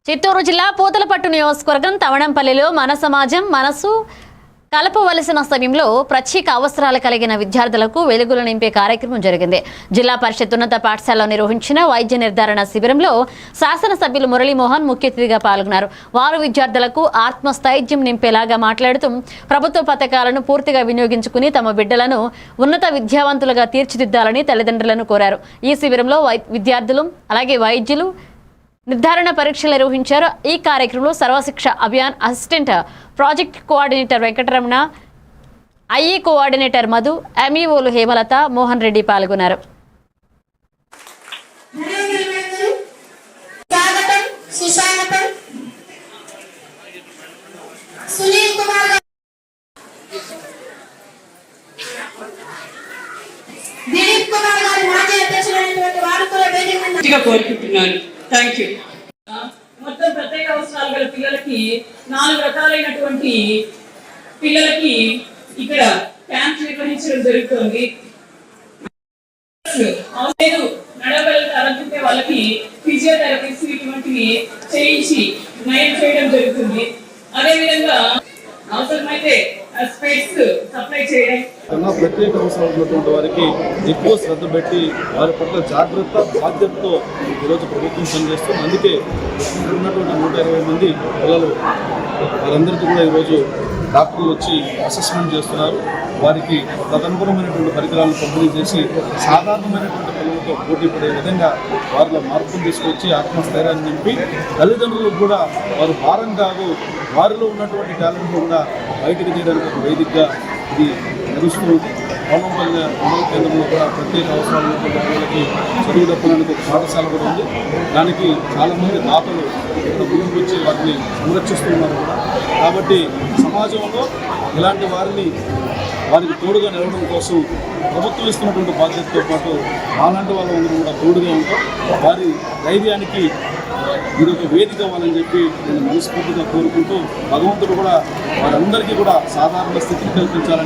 చిత్తూరు జిల్లా పూతలపట్టు నియోజకవర్గం తవణంపల్లిలో మన సమాజం మనసు కలపవలసిన సమయంలో ప్రత్యేక అవసరాలు కలిగిన విద్యార్థులకు వెలుగులు నింపే కార్యక్రమం జరిగింది. జిల్లా పరిషత్ ఉన్నత పాఠశాలలో నిర్వహించిన వైద్య నిర్ధారణ శిబిరంలో శాసనసభ్యులు మురళీమోహన్ ముఖ్య అతిథిగా పాల్గొన్నారు. వారు విద్యార్థులకు ఆత్మస్థైర్యం నింపేలాగా మాట్లాడుతూ ప్రభుత్వ పథకాలను పూర్తిగా వినియోగించుకుని తమ బిడ్డలను ఉన్నత విద్యావంతులుగా తీర్చిదిద్దాలని తల్లిదండ్రులను కోరారు. ఈ శిబిరంలో విద్యార్థులు అలాగే వైద్యులు నిర్ధారణ పరీక్షలు నిర్వహించారు. ఈ కార్యక్రమంలో Sarva Shiksha Abhiyan assistant project coordinator Venkataramana, IE coordinator Madhu, ఎంఈఓలు హేమలత, మోహన్ రెడ్డి పాల్గొన్నారు. Thank you. మొత్తం ప్రత్యేక అవసరాలు గల పిల్లలకి 4 రకాలైనటువంటి పిల్లలకి ఇక్కడ క్యాంప్ నిర్వహించడం జరుగుతుంది. నడవగలిగితే అరచుంటే వాళ్ళకి ఫిజియోథెరపీస్ ఇటువంటివి చేయించి నయం చేయడం జరుగుతుంది. అదేవిధంగా అవసరమైతే స్పెట్స్ సప్లై చేయడం. ప్రత్యేక అవసరం ఉన్నటువంటి వారికి ఎక్కువ శ్రద్ధ పెట్టి వారి పట్ల జాగ్రత్త బాధ్యతతో ఈరోజు ప్రభుత్వం పనిచేస్తుంది. అందుకే ఉన్నటువంటి 120 మంది పిల్లలు వారందరికీ కూడా ఈరోజు డాక్టర్లు వచ్చి అసెస్మెంట్ చేస్తున్నారు. వారికి తదనుగుణమైనటువంటి పరికరాలను పంపిణీ చేసి సాధారణమైనటువంటి పిల్లలతో పోటీ పడే విధంగా వారిలో మార్పులు తీసుకొచ్చి ఆత్మస్థైర్యాన్ని నింపి తల్లిదండ్రులకు కూడా వారు భారం కాదు, వారిలో ఉన్నటువంటి టాలెంట్ కూడా బయటకు తీయడానికి ఒక వేదికగా ఇది నడుస్తుంది. పవనంపల్లి మండల కేంద్రంలో కూడా ప్రత్యేక అవసరాలు ఉన్నటువంటి పిల్లలకి చదువు తప్పడానికి ఒక పాఠశాల కూడా ఉంది. దానికి చాలామంది దాతలు ఇక్కడ ముందుకు వచ్చి వాటిని సంరక్షిస్తున్నారు కూడా. కాబట్టి సమాజంలో ఇలాంటి వారికి తోడుగా నిలవడం కోసం ప్రభుత్వం ఇస్తున్నటువంటి బాధ్యతతో పాటు అలాంటి వాళ్ళందరూ కూడా తోడుగా ఉంటాం. వారి ధైర్యానికి ఇది ఒక వేదిక అవ్వాలని చెప్పి నేను మనస్ఫూర్తిగా కోరుకుంటూ భగవంతుడు కూడా వారందరికీ కూడా సాధారణ స్థితిని కల్పించాలని